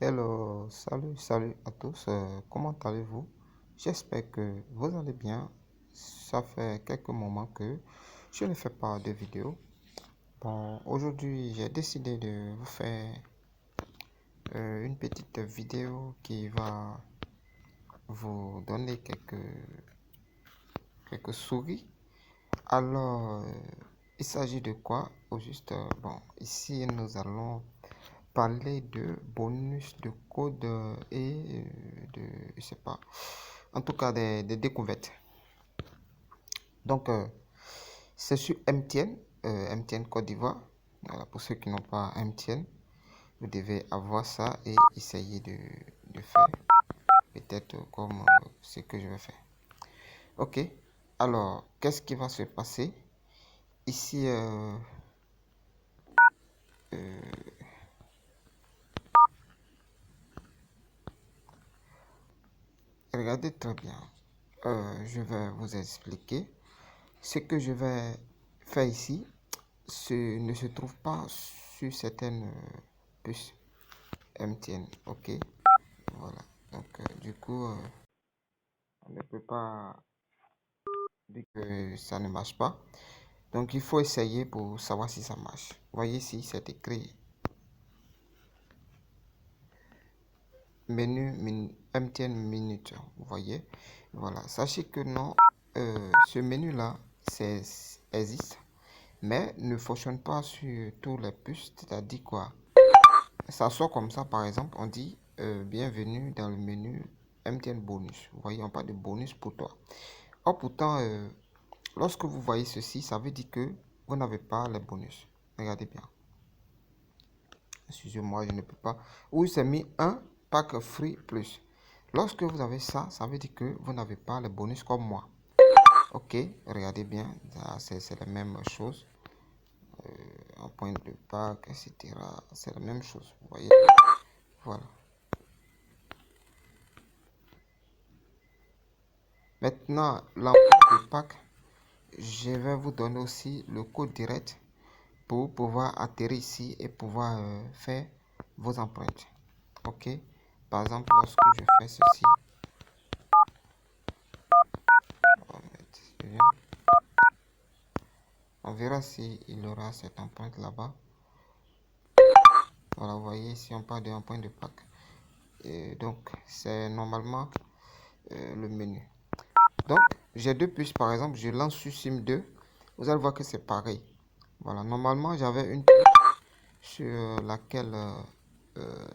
Hello, salut à tous. Comment allez-vous? J'espère que vous allez bien. Ça fait quelques moments que je ne fais pas de vidéo. Bon, aujourd'hui, j'ai décidé de vous faire une petite vidéo qui va vous donner quelques souris. Alors, il s'agit de quoi? Au juste, bon, ici, nous allons parler de bonus de code et de, je sais pas, en tout cas des découvertes. Donc, c'est sur MTN, MTN Côte d'Ivoire. Voilà, pour ceux qui n'ont pas MTN, vous devez avoir ça et essayer de faire peut-être comme ce que je vais faire. Ok, alors, qu'est-ce qui va se passer? Ici, regardez très bien. Je vais vous expliquer. Ce que je vais faire ici ne se trouve pas sur certaines puces MTN. Ok, voilà. Donc, du coup, on ne peut pas dire que ça ne marche pas. Donc, il faut essayer pour savoir si ça marche. Voyez ici, c'est écrit menu MTN Minute. Vous voyez, voilà. Sachez que non, ce menu-là, existe, mais ne fonctionne pas sur tous les puces. C'est-à-dire quoi? Ça sort comme ça, par exemple, on dit bienvenue dans le menu MTN bonus. Vous voyez, on parle de bonus pour toi. Or, pourtant, lorsque vous voyez ceci, ça veut dire que vous n'avez pas les bonus. Regardez bien. Excusez-moi, je ne peux pas. Oui, c'est mis un pack free plus. Lorsque vous avez ça, ça veut dire que vous n'avez pas les bonus comme moi. Ok, regardez bien, c'est la même chose. Un point de pack, etc. C'est la même chose. Vous voyez, voilà. Maintenant, l'emploi de pack, je vais vous donner aussi le code direct pour pouvoir atterrir ici et pouvoir faire vos empreintes. Ok, par exemple, lorsque je fais ceci, on verra si il aura cette empreinte là-bas. Voilà, vous voyez ici on parle d'un point de pack. Et donc c'est normalement le menu. Donc j'ai deux puces, par exemple, je lance sur sim 2, vous allez voir que c'est pareil. Voilà, normalement j'avais une puce sur laquelle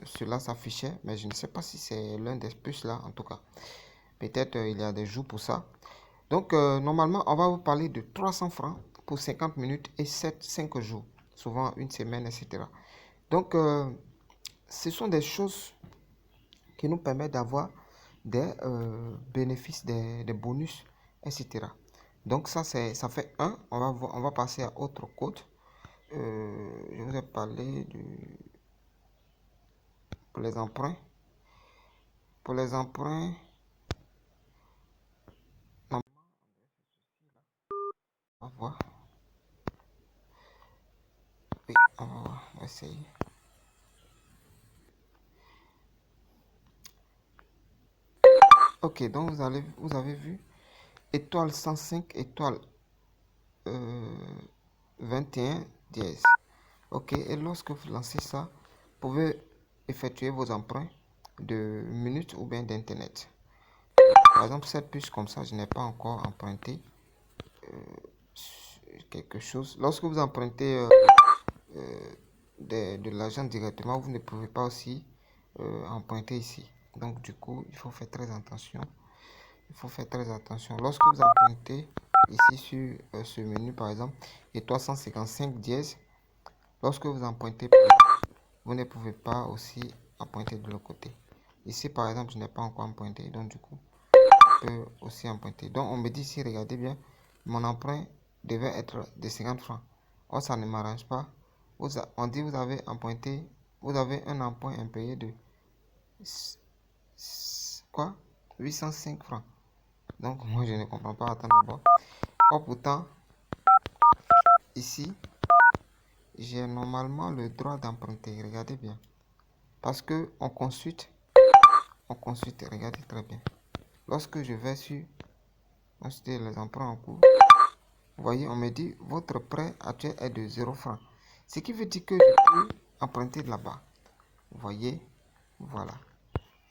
cela s'affichait, mais je ne sais pas si c'est l'un des puces là, en tout cas. Peut-être il y a des jours pour ça. Donc, normalement, on va vous parler de 300 francs pour 50 minutes et 5 jours, souvent une semaine, etc. Donc, ce sont des choses qui nous permettent d'avoir des bénéfices, des bonus, etc. Donc, ça fait un. On va passer à autre code. Je vous ai parlé pour les emprunts. Pour les emprunts, on va voir. Oui, on va voir. On va essayer. Ok, donc vous avez vu étoile 105, étoile 21 dièse. Ok, et lorsque vous lancez ça, vous pouvez effectuer vos emprunts de minutes ou bien d'internet. Par exemple, cette puce comme ça, je n'ai pas encore emprunté quelque chose. Lorsque vous empruntez de l'argent directement, vous ne pouvez pas aussi emprunter ici. Donc du coup, il faut faire très attention. Il faut faire très attention. Lorsque vous empruntez ici sur ce menu, par exemple, et 355 dièse, lorsque vous empruntez, vous ne pouvez pas aussi emprunter de l'autre côté. Ici, par exemple, je n'ai pas encore emprunté, donc du coup, je peux aussi emprunter. Donc, on me dit ici, regardez bien, mon emprunt devait être de 50 francs. Or, ça ne m'arrange pas. On dit, vous avez emprunté, vous avez un emprunt impayé de quoi? 805 francs. Donc, moi, je ne comprends pas. Attends d'abord. Or, pourtant, ici, j'ai normalement le droit d'emprunter. Regardez bien. parce que on consulte, regardez très bien. Lorsque je vais sur consulter les emprunts en cours, vous voyez, on me dit votre prêt actuel est de 0 francs. Ce qui veut dire que je peux emprunter là-bas. Vous voyez, voilà.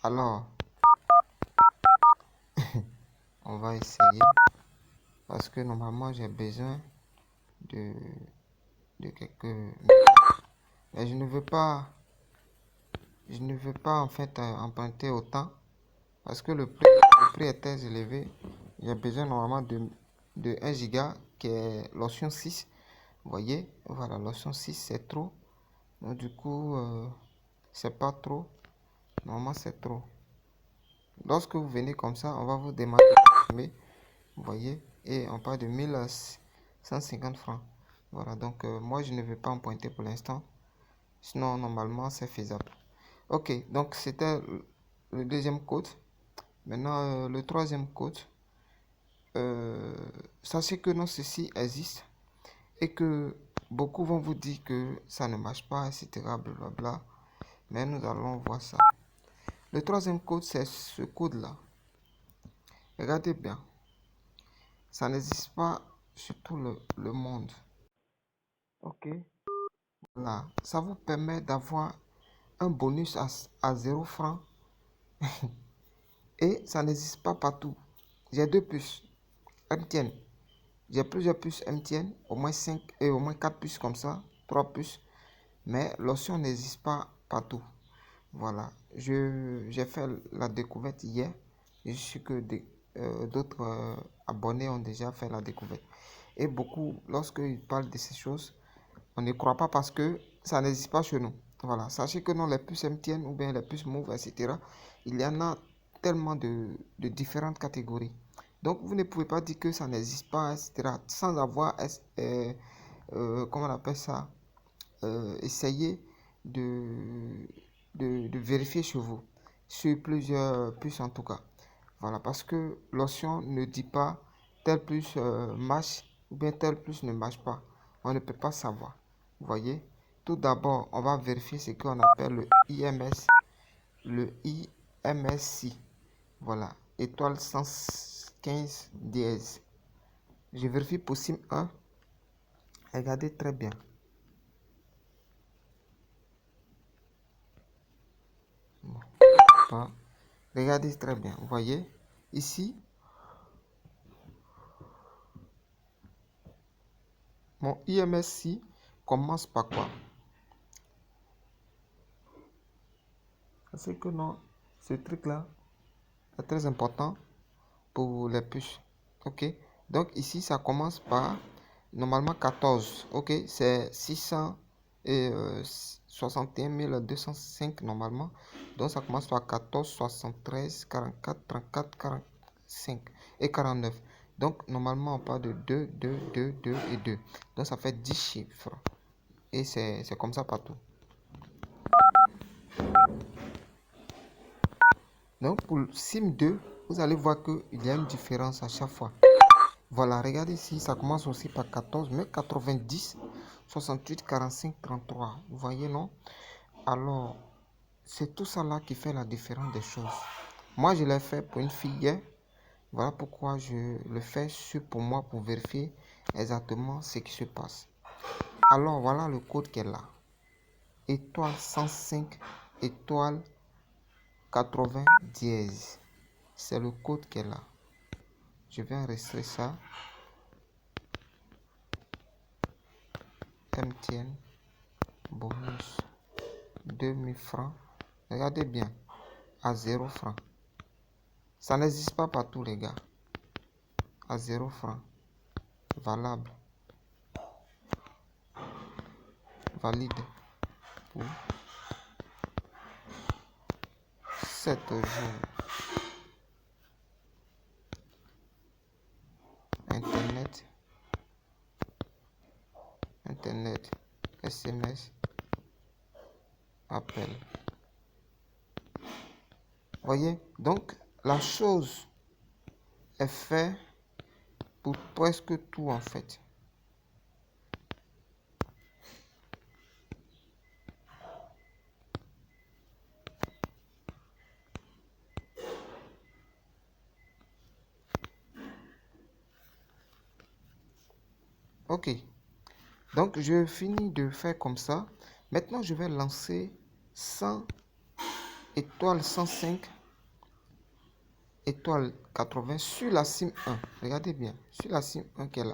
Alors, on va essayer parce que normalement j'ai besoin de, quelques... Mais je ne veux pas en fait emprunter autant parce que le prix est très élevé. J'ai besoin normalement de 1 giga qui est l'option 6. Vous voyez, voilà, l'option 6 c'est trop. Donc du coup, c'est pas trop. Normalement c'est trop. Lorsque vous venez comme ça, on va vous demander de consommer. Vous voyez, et on parle de 1150 francs. Voilà, donc moi je ne vais pas emprunter pour l'instant. Sinon, normalement, c'est faisable. Ok, donc c'était le deuxième code. Maintenant, le troisième code. Sachez que non, ceci existe et que beaucoup vont vous dire que ça ne marche pas, etc. Blablabla. Mais nous allons voir ça. Le troisième code, c'est ce code-là. Regardez bien. Ça n'existe pas sur tout le monde. Ok. Là, ça vous permet d'avoir un bonus à 0 francs et ça n'existe pas partout. J'ai deux puces MTN. J'ai plusieurs puces MTN, au moins 5 et au moins 4 puces comme ça, 3 puces. Mais l'option n'existe pas partout. Voilà. J'ai fait la découverte hier. Je suis que d'autres abonnés ont déjà fait la découverte. Et beaucoup, lorsqu'ils parlent de ces choses, on ne croit pas parce que ça n'existe pas chez nous. Voilà. Sachez que dans les puces MTN ou bien les puces Move, etc., il y en a tellement de différentes catégories. Donc, vous ne pouvez pas dire que ça n'existe pas, etc., sans avoir, comment on appelle ça, essayé de vérifier chez vous, sur plusieurs puces en tout cas. Voilà, parce que l'option ne dit pas tel plus marche ou bien tel plus ne marche pas. On ne peut pas savoir. Vous voyez, tout d'abord, on va vérifier ce qu'on appelle le IMSI. Voilà, étoile 115 dièse. Je vérifie pour SIM 1. Regardez très bien. Bon, regardez très bien. Vous voyez, ici, mon IMSI commence par quoi? C'est que non, ce truc-là est très important pour les puces. Ok, donc ici, ça commence par normalement 14. Ok, c'est 661 205 normalement. Donc ça commence par 14, 73, 44, 34, 45 et 49. Donc normalement on parle de 2, 2, 2, 2 et 2. Donc ça fait 10 chiffres. Et c'est comme ça partout. Donc pour SIM 2, vous allez voir qu'il y a une différence à chaque fois. Voilà, regardez ici, ça commence aussi par 14, mais 90, 68, 45, 33. Vous voyez, non? Alors, c'est tout ça là qui fait la différence des choses. Moi, je l'ai fait pour une fille hier. Voilà pourquoi je le fais pour moi pour vérifier exactement ce qui se passe. Alors, voilà le code qu'elle a. Étoile 105, étoile 80 dièse. C'est le code qu'elle a. Je vais enregistrer ça. MTN bonus 2000 francs. Regardez bien. À 0 francs. Ça n'existe pas partout, les gars. À 0 francs. Valable. Valide. Pour 7 jours. Internet. Internet. SMS. Appel. Voyez, donc la chose est faite pour presque tout en fait. Ok. Donc, je finis de faire comme ça. Maintenant, je vais lancer 100 étoiles 105 étoile 80 sur la SIM 1. Regardez bien, sur la SIM 1 qui est là.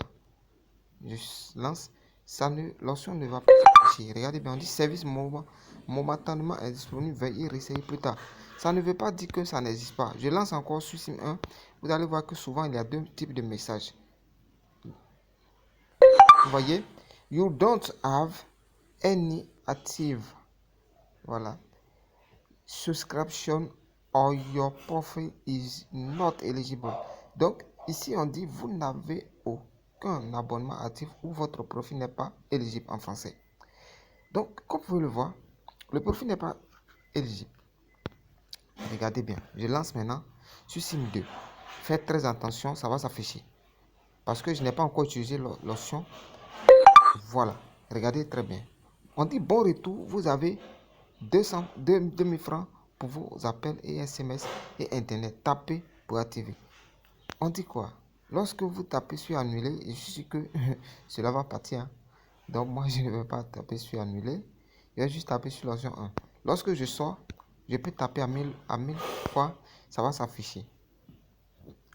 Je lance, ça ne, l'option ne va pas s'afficher. Regardez bien, on dit service momentanément indisponible, veuillez réessayer plus tard. Ça ne veut pas dire que ça n'existe pas. Je lance encore sur SIM 1. Vous allez voir que souvent il y a deux types de messages. Vous voyez, you don't have any active. Voilà. Subscription or your profile is not eligible. Donc, ici, on dit vous n'avez aucun abonnement actif ou votre profil n'est pas éligible en français. Donc, comme vous le voyez, le profil n'est pas éligible. Regardez bien, je lance maintenant sur SIM 2. Faites très attention, ça va s'afficher. Parce que je n'ai pas encore utilisé l'option. Voilà, regardez très bien. On dit bon retour, vous avez 2000 francs pour vos appels et SMS et Internet. Tapez pour activer. On dit quoi? Lorsque vous tapez sur annuler, je suis sûr que cela va partir. Hein. Donc moi, je ne vais pas taper sur annuler. Je vais juste taper sur l'option 1. Lorsque je sors, je peux taper à 1000 fois. Ça va s'afficher.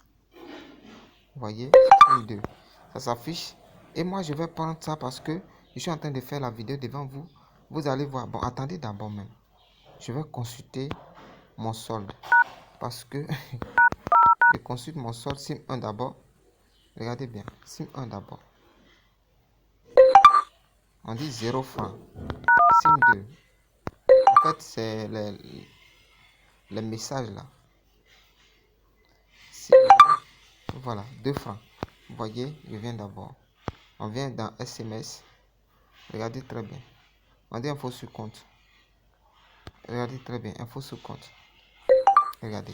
Vous voyez? 2. Ça s'affiche. Et moi, je vais prendre ça parce que je suis en train de faire la vidéo devant vous. Vous allez voir. Bon, attendez d'abord même. Je vais consulter mon solde. Parce que je consulte mon solde SIM 1 d'abord. Regardez bien. SIM 1 d'abord. On dit 0 francs. SIM 2. En fait, c'est les messages là. Voilà, 2 francs. Vous voyez, je viens d'abord. On vient dans SMS. Regardez très bien. On dit info sur compte. Regardez très bien. Info sur compte. Regardez.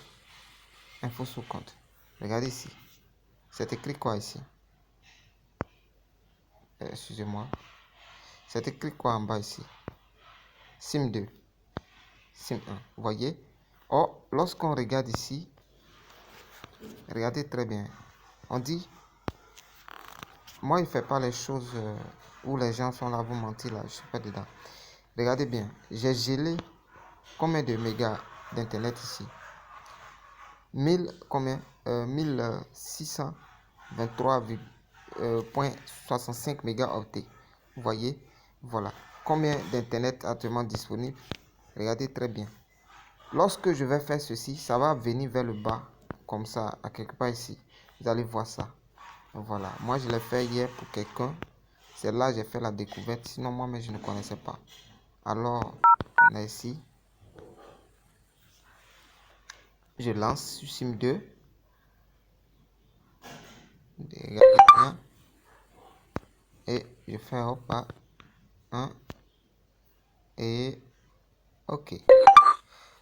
Info sur compte. Regardez ici. C'est écrit quoi ici? Excusez-moi. C'est écrit quoi en bas ici? SIM 2. SIM 1. Vous voyez? Or, lorsqu'on regarde ici, regardez très bien. On dit, moi, il ne fait pas les choses où les gens sont là, vous mentir là. Je ne suis pas dedans. Regardez bien. J'ai gelé combien de mégas d'internet ici? 1000, combien? 1623,65 mégaoctets. Vous voyez? Voilà. Combien d'internet actuellement disponible? Regardez très bien. Lorsque je vais faire ceci, ça va venir vers le bas, comme ça, à quelque part ici. Vous allez voir ça. Voilà. Moi, je l'ai fait hier pour quelqu'un. C'est là que j'ai fait la découverte. Sinon, moi-même, je ne connaissais pas. Alors, on a ici. Je lance sur SIM 2. Regardez bien. Et je fais un hop à 1. Et OK.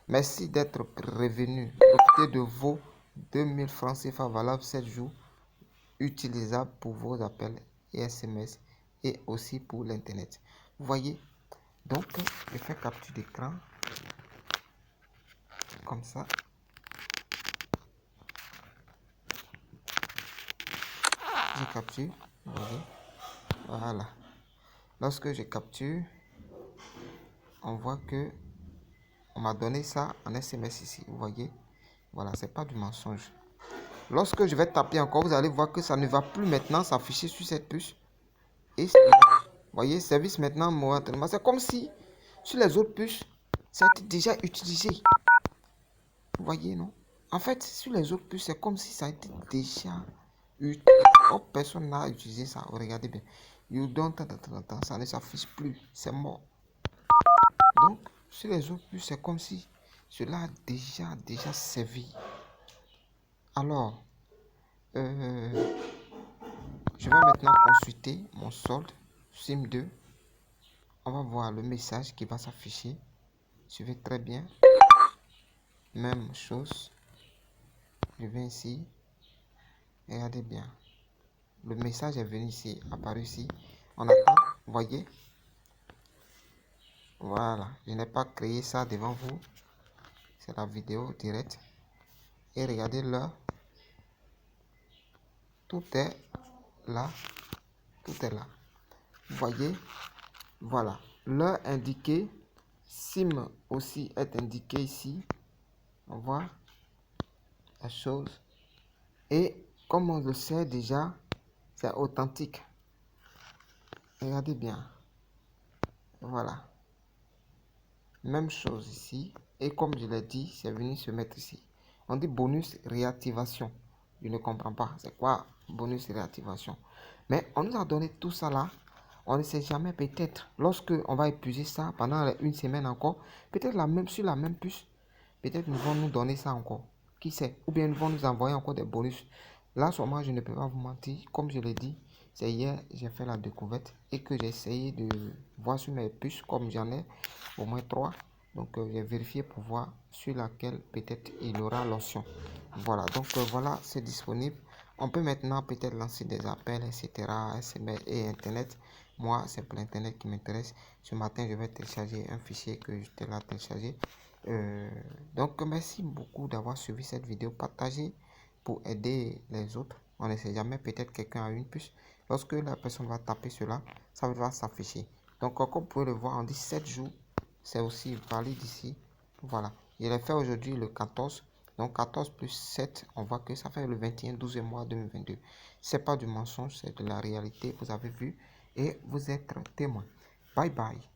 Merci d'être revenu. Profitez de vos 2000 francs CFA valables 7 jours, utilisables pour vos appels et SMS et aussi pour l'internet. Vous voyez, donc je fais capture d'écran comme ça. Je capture. Vous voyez, voilà. Lorsque je capture, on voit que on m'a donné ça en SMS ici. Vous voyez, voilà, c'est pas du mensonge. Lorsque je vais taper encore, vous allez voir que ça ne va plus maintenant s'afficher sur cette puce. Et vous voyez, service maintenant momentanément. C'est comme si sur les autres puces, ça a été déjà utilisé. Vous voyez, non? En fait, sur les autres puces, c'est comme si ça a été déjà utilisé. Oh, personne n'a utilisé ça. Regardez bien. You don't, ça ne s'affiche plus. C'est mort. Donc, sur les autres puces, c'est comme si cela a déjà servi. Alors, je vais maintenant consulter mon solde SIM 2. On va voir le message qui va s'afficher. Suivez très bien. Même chose. Je viens ici. Regardez bien. Le message est venu ici, apparu ici. On attend. Voyez. Voilà. Je n'ai pas créé ça devant vous. C'est la vidéo directe. Et regardez là. Tout est là. Tout est là. Vous voyez, voilà. L'heure indiquée, SIM aussi est indiqué ici. On voit la chose. Et comme on le sait déjà, c'est authentique. Regardez bien. Voilà. Même chose ici. Et comme je l'ai dit, c'est venu se mettre ici. On dit bonus réactivation. Je ne comprends pas. C'est quoi bonus réactivation? Mais on nous a donné tout ça là. On ne sait jamais, peut-être, lorsque on va épuiser ça pendant une semaine encore, peut-être sur la même puce, peut-être nous vont nous donner ça encore. Qui sait? Ou bien ils vont nous envoyer encore des bonus. Là, seulement, je ne peux pas vous mentir. Comme je l'ai dit, c'est hier, j'ai fait la découverte et que j'ai essayé de voir sur mes puces, comme j'en ai au moins 3. Donc, j'ai vérifié pour voir sur laquelle peut-être il y aura l'option. Voilà, donc voilà, c'est disponible. On peut maintenant peut-être lancer des appels, etc. SMS et Internet. Moi, c'est pour l'Internet qui m'intéresse. Ce matin, je vais télécharger un fichier que je t'ai là téléchargé. Donc, merci beaucoup d'avoir suivi cette vidéo. Partagez pour aider les autres. On ne sait jamais, peut-être quelqu'un a une puce. Lorsque la personne va taper cela, ça va s'afficher. Donc, comme vous pouvez le voir, on dit 7 jours. C'est aussi valide ici. Voilà. Je l'ai fait aujourd'hui le 14. Donc 14 plus 7, on voit que ça fait le 21, 12 mois 2022. C'est pas du mensonge, c'est de la réalité. Vous avez vu et vous êtes témoin. Bye bye.